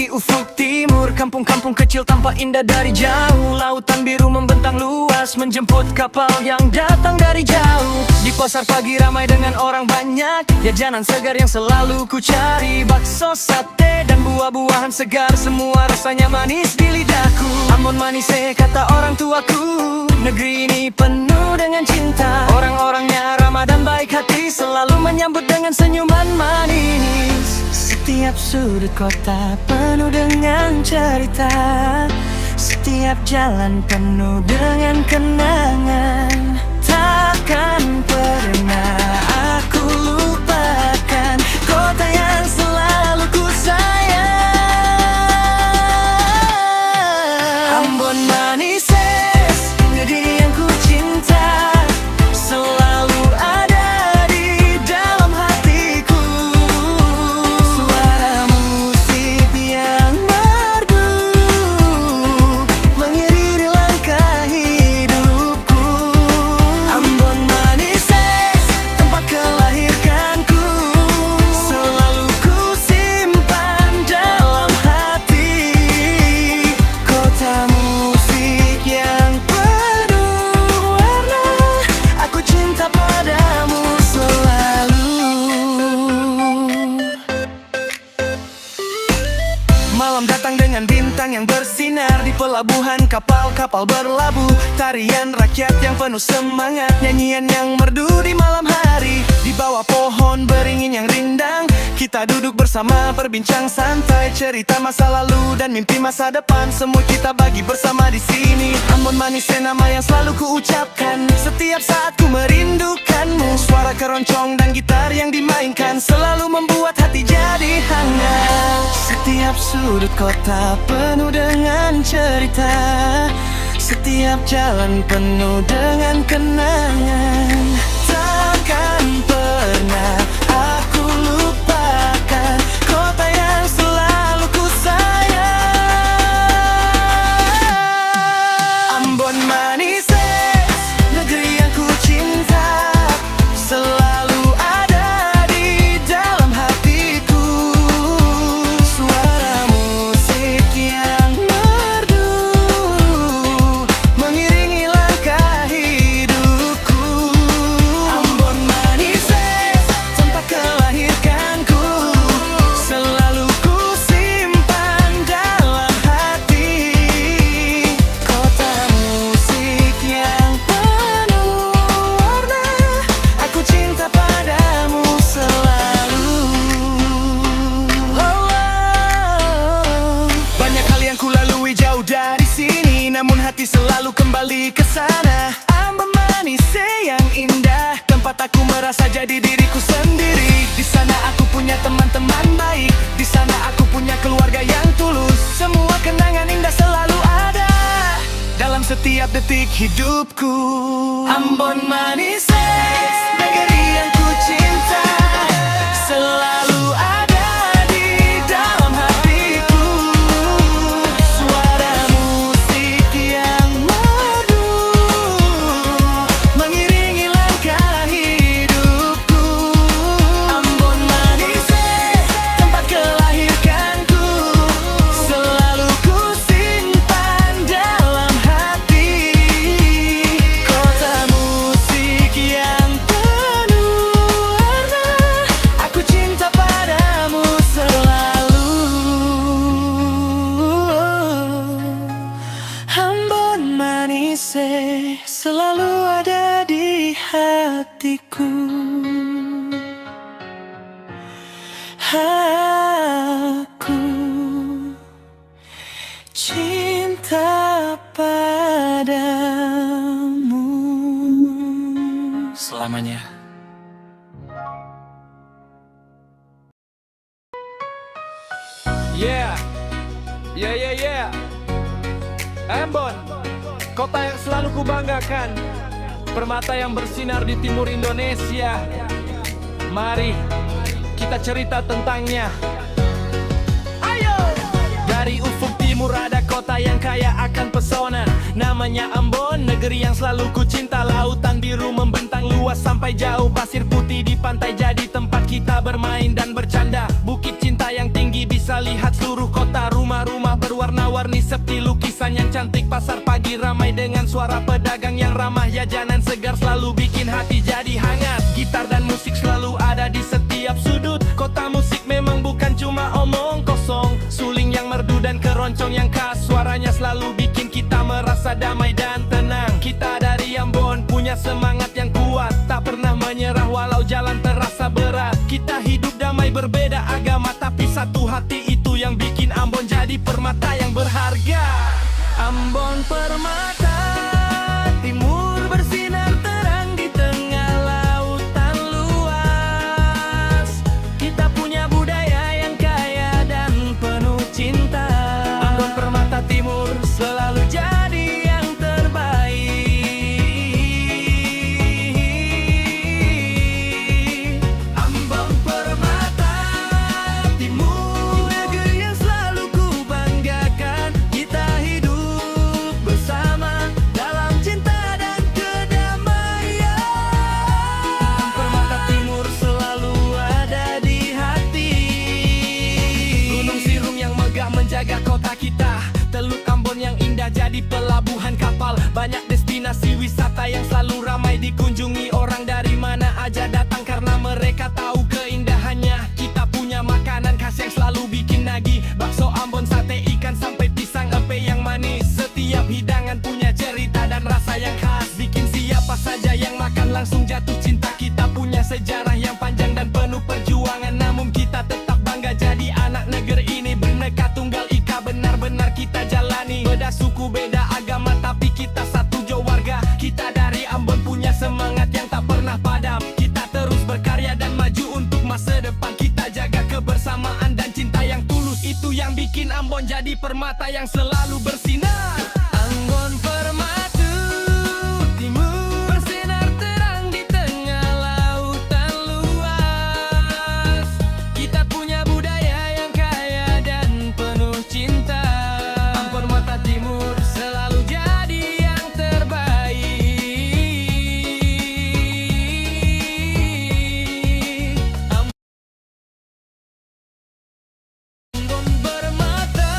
di ufuk timur, kampung-kampung kecil tampak indah dari jauh. Lautan biru membentang luas, menjemput kapal yang datang dari jauh. Di pasar pagi ramai dengan orang banyak, jajanan segar yang selalu ku cari. Bakso, sate, dan buah-buahan segar, semua rasanya manis di lidahku. Ambon manis kata orang tuaku, negeri ini penuh dengan cinta. Orang-orangnya ramah dan baik hati, selalu menyambut dengan senyuman manis. Setiap sudut kota penuh dengan cerita, setiap jalan penuh dengan kenangan. Takkan pernah aku lupakan kota yang selalu ku sayang. Ambon manis, negeri yang ku cinta, selalu ada di dalam hatiku. Suara musik yang merdu mengiringi langkah hidupku. Ambon manis, tempat kelahirkanku, selalu ku simpan dalam hati. Kota musik yang penuh warna, aku cinta padamu selalu. Malam datang dengan bintang yang bersinar, di pelabuhan kapal-kapal berlabuh. Tarian rakyat yang penuh semangat, nyanyian yang merdu di malam hari. Di bawah pohon beringin yang rindang, kita duduk bersama berbincang santai. Cerita masa lalu dan mimpi masa depan, semua kita bagi bersama di sini. Ambon manis, nama yang selalu ku ucapkan setiap saat ku merindukanmu. Suara keroncong dan gitar yang dimainkan selalu membuat hati jadi hangat. Setiap sudut kota penuh dengan cerita, setiap jalan penuh dengan kenangan. Takkan pernah aku lupakan kota yang selalu ku sayang. Ambon manis, negeri yang ku cinta, selalu ada di dalam hatiku. Suara musik yang merdu mengiringi langkah hidupku. Ambon manis, tempat kelahirkanku, selalu ku simpan dalam hati. Kota musik yang penuh warna, aku cinta padamu selalu. Banyak hal yang ku lalui jauh dari sini, namun hati selalu kembali ke sana. Ambon manis yang indah, tempat aku merasa jadi diriku sendiri. Di sana aku punya teman-teman baik, di sana aku punya keluarga yang tulus. Semua kenangan indah selalu ada dalam setiap detik hidupku. Ambon manis, negeri yang ku cinta, selalu ada di dalam hatiku. Suara musik yang merdu mengiringi langkah hidupku. Ambon manis, tempat kelahirkanku, selalu ku simpan dalam hati. Kota musik yang penuh warna, aku cinta padamu selalu. Ambon manis, selalu ada di hatiku. Aku cinta padamu selamanya. Yeah, yeah, yeah, yeah. Ambon, kota yang selalu kubanggakan, permata yang bersinar di timur Indonesia. Mari kita cerita tentangnya. Ayo! Dari ufuk timur ada kota yang kaya akan pesona, namanya Ambon, negeri yang selalu ku cinta. Lautan biru membentang luas sampai jauh, pasir putih di pantai jadi tempat kita bermain dan bercanda. Bukit cinta yang tinggi bisa bisa lihat seluruh kota. Rumah-rumah berwarna-warni seperti lukisan yang cantik. Pasar pagi ramai dengan suara pedagang yang ramah. Jajanan segar selalu bikin hati jadi hangat. Gitar dan musik selalu ada di setiap sudut. Kota musik memang bukan cuma omong kosong. Suling yang merdu dan keroncong yang khas, suaranya selalu bikin kita merasa damai dan tenang. Kita dari Ambon punya semangat yang kuat, tak pernah menyerah walau jalan terasa berat. Kita hidup damai berbeda agama, tapi satu hati, itu yang bikin Ambon jadi permata yang berharga. Ambon Permata Timur bersinar terang di tengah lautan luas. Kita punya budaya yang kaya dan penuh cinta. Ambon Permata Timur selalu jadi yang terbaik. Ambon Permata Timur, negeri yang selalu ku banggakan. Kita hidup bersama dalam cinta dan kedamaian. Permata Timur selalu ada di hati. Gunung Sirung yang megah menjaga kota kita. Teluk Ambon yang indah jadi pelabuhan kapal. Banyak destinasi wisata yang selalu ramai dikunjungi. Orang dari mana aja datang karena mereka tahu keindahannya. Kita punya makanan khas yang selalu bikin nagih. Bakso Ambon, sate ikan sampai pisang epe yang manis. Setiap hidangan punya cerita dan rasa yang khas, bikin siapa saja yang makan langsung jatuh cinta. Kita punya sejarah yang panjang dan penuh perjuangan, namun kita tetap bangga jadi anak negeri ini. Bhinneka Tunggal Ika benar-benar kita jalani. Beda suku, beda agama, tapi kita satu jo warga. Kita dari Ambon punya semangat yang tak pernah padam. Kita terus berkarya dan maju untuk masa depan. Kita jaga kebersamaan dan cinta yang tulus, itu yang bikin Ambon jadi permata yang selalu bersinar. Ambon Permata Timur bersinar terang di tengah lautan luas. Kita punya budaya yang kaya dan penuh cinta. Ambon Permata Timur selalu jadi yang terbaik. Ambon Permata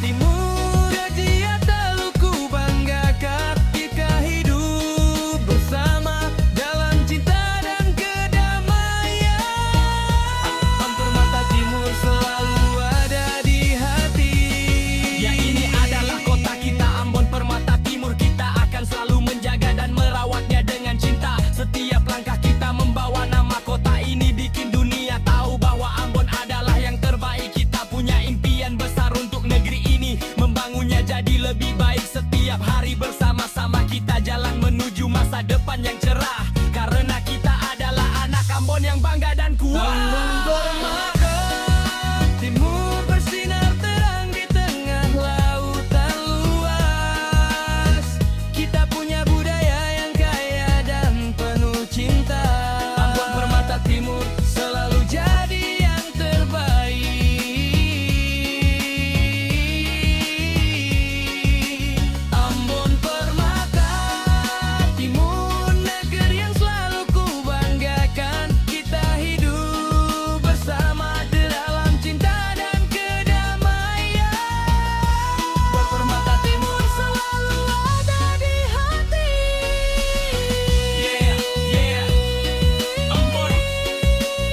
Timur, dia selalu ku banggakan. Kita hidup bersama dalam cinta dan kedamaian. Ambon Permata Timur selalu ada di hati. Ya, ini adalah kota kita, Ambon Permata Timur. Kita akan selalu menjaga dan merawatnya dengan cinta. Setiap langkah kita membawa nama kota ini, bikin dunia tahu bahwa Ambon adalah yang terbaik. Kita punya impian besar untuk negeri ini, membangunnya jadi lebih baik. Setiap hari bersama-sama kita jalan menuju masa depan yang cerah, karena kita adalah anak Ambon yang bangga dan kuat. Ambon Permata Timur bersinar terang di tengah lautan luas. Kita punya budaya yang kaya dan penuh cinta. Ambon Permata Timur selalu jadi yang terbaik. Ambon Permata Timur, negeri yang selalu ku banggakan. Kita hidup bersama dalam cinta dan kedamaian. Ambon Permata Timur selalu ada di hati. Yeah, yeah. Ambon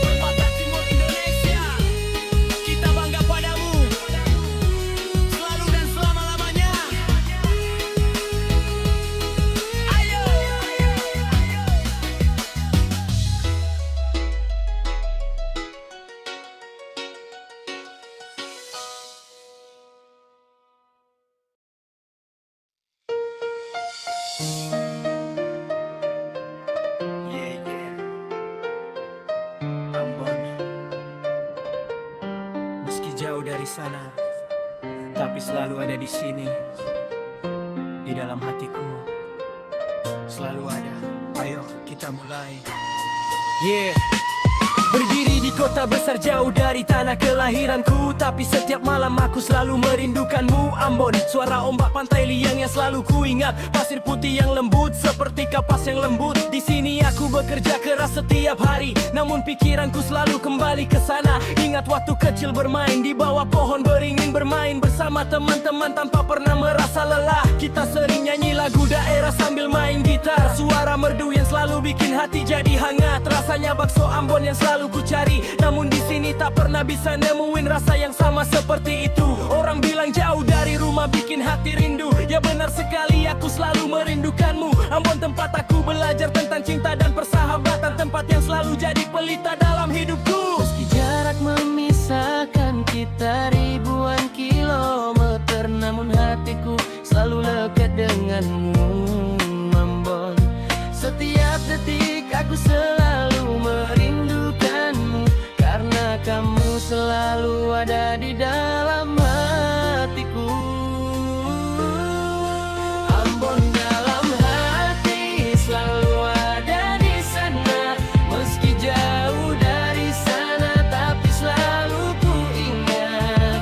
Permata Timur Indonesia, kita bangga padamu selalu dan selama-lamanya. Ayo. Yeah, yeah. Ambon, meski jauh dari sana, tapi selalu ada di sini. Di dalam hatiku selalu ada. Ayo kita mulai. Yeah. Berdiri di kota besar jauh dari tanah kelahiranku, tapi setiap malam aku selalu merindukanmu Ambon. Suara ombak pantai liang yang selalu ku ingat, pasir putih yang lembut seperti kapas yang lembut. Di sini aku bekerja keras setiap hari, namun pikiranku selalu kembali ke sana. Ingat waktu kecil bermain di bawah pohon beringin, bermain bersama teman-teman tanpa pernah merasa lelah. Kita sering nyanyi lagu daerah sambil main gitar, suara merdu yang selalu bikin hati jadi hangat. Rasanya bakso Ambon yang selalu ku cari, namun di sini tak pernah bisa nemuin rasa yang sama seperti itu. Orang bilang jauh dari rumah bikin hati rindu, ya benar sekali aku selalu merindukanmu. Ambon tempat aku belajar tentang cinta dan persahabatan, tempat yang selalu jadi pelita dalam hidupku. Meski jarak memisahkan kita ribuan kilometer, namun hatiku selalu lekat denganmu Ambon. Setiap detik aku selalu merindukanmu, karena kamu selalu ada di dalam hatiku. Ambon dalam hati selalu ada di sana, meski jauh dari sana tapi selalu ku ingat.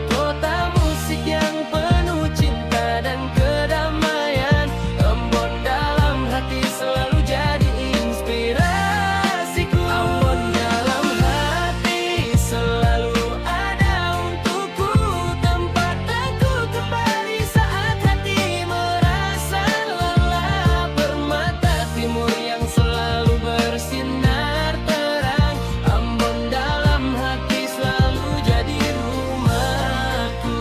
Kota musik yang penuh cinta dan kedamaian, Ambon dalam hati selalu jadi inspirasiku. Ambon dalam hati selalu ada untukku, tempat aku kembali saat hati merasa lelah. Permata timur yang selalu bersinar terang, Ambon dalam hati selalu jadi rumahku.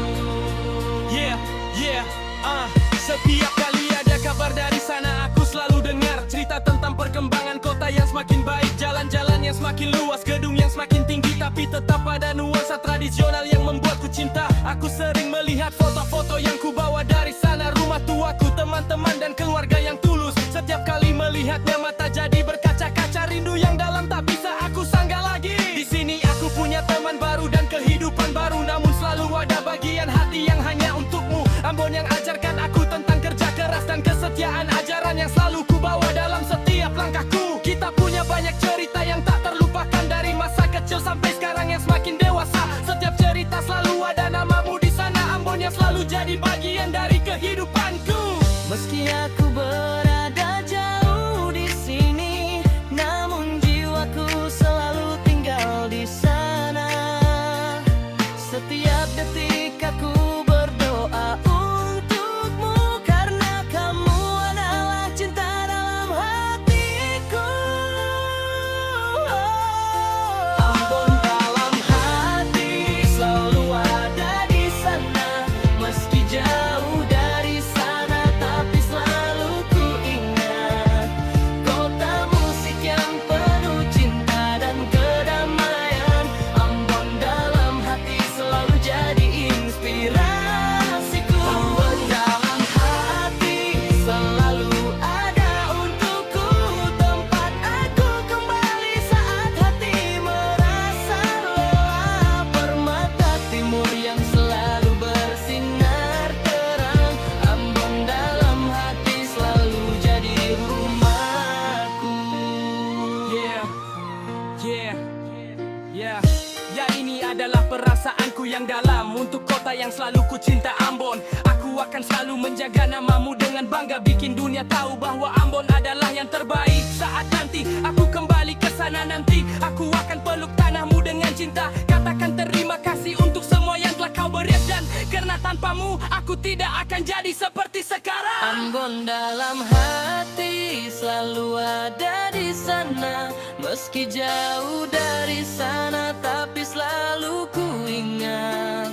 Setiap kali ada kabar dari sana, aku selalu dengar cerita tentang perkembangan kota yang semakin baik, jalan-jalan yang semakin luas, gedung yang semakin tinggi, tapi tetap ada nuansa tradisional yang membuatku cinta. Aku sering melihat foto-foto yang ku bawa dari sana, rumah tuaku, teman-teman dan keluarga yang tulus. Setiap kali melihatnya mata jadi berkaca-kaca, rindu yang dalam tak bisa aku sanggah lagi. Di sini aku punya teman baru dan kehidupan baru, namun selalu ada bagian hati yang hanya untukmu. Ambon yang ajarkan aku tentang kerja keras dan kesetiaan, ajaran yang selalu ku bawa dalam setiap langkahku. Kita punya banyak cerita yang tak terlupakan, dari masa kecil sampai sekarang yang semakin dewasa. Setiap cerita selalu ada namamu di sana, Ambon yang selalu jadi bagian dari kehidupanku. Meski aku berada jauh di sini, namun jiwaku selalu tinggal di sana. Setiap detik aku berdoa untukmu, karena kamu adalah cinta dalam hatiku. Ambon dalam hati selalu ada di sana, meski jauh dari sana tapi selalu ku ingat. Kota musik yang penuh cinta dan kedamaian, Ambon dalam hati selalu jadi inspirasiku. Ambon dalam hati selalu ada untukku, tempat aku kembali saat hati merasa lelah. Permata timur yang selalu bersinar terang, Ambon dalam hati selalu jadi rumahku. Ya, ini adalah perasaanku yang dalam untuk kota yang selalu ku cinta, Ambon. Aku akan selalu menjaga namamu dengan bangga, bikin dunia tahu bahwa Ambon adalah yang terbaik. Saat nanti aku kembali ke sana nanti, aku akan peluk tanahmu dengan cinta. Katakan terima kasih untuk semua yang telah kau beri, dan karena tanpamu aku tidak akan jadi seperti sekarang. Ambon dalam hati selalu ada di sana, meski jauh dari sana tapi selalu ku ingat.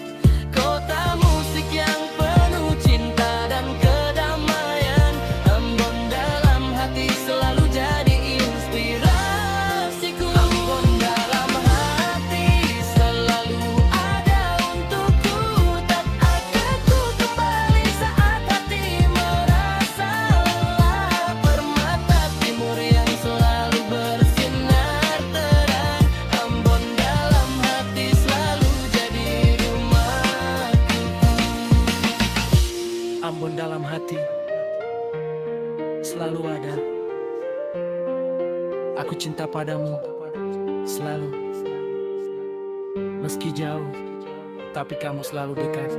Kota musik yang penuh cinta dan kedamaian, Ambon dalam hati selalu jadi inspirasiku. Ambon dalam hati selalu ada untukku, tak akan ku kembali saat hati merasa lelah. Permata timur yang selalu bersinar terang, Ambon dalam hati selalu jadi rumahku. Ambon dalam hati selalu ada. Aku cinta padamu selalu. Meski jauh, tapi kamu selalu dekat.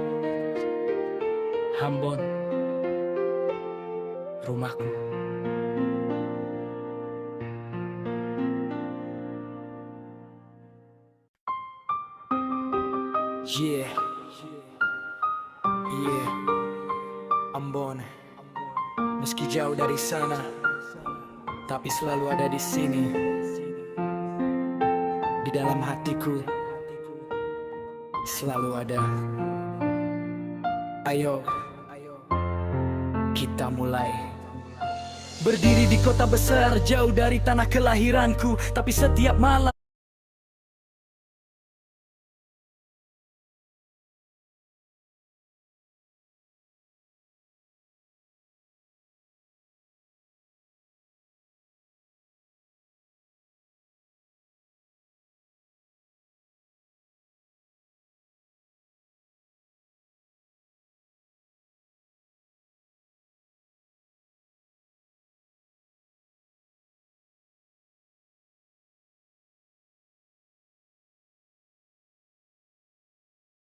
Ambon, rumahku. Yeah, yeah, Ambon. Meski jauh dari sana, tapi selalu ada di sini. Di dalam hatiku selalu ada. Ayo, kita mulai. Berdiri di kota besar, jauh dari tanah kelahiranku, tapi setiap malam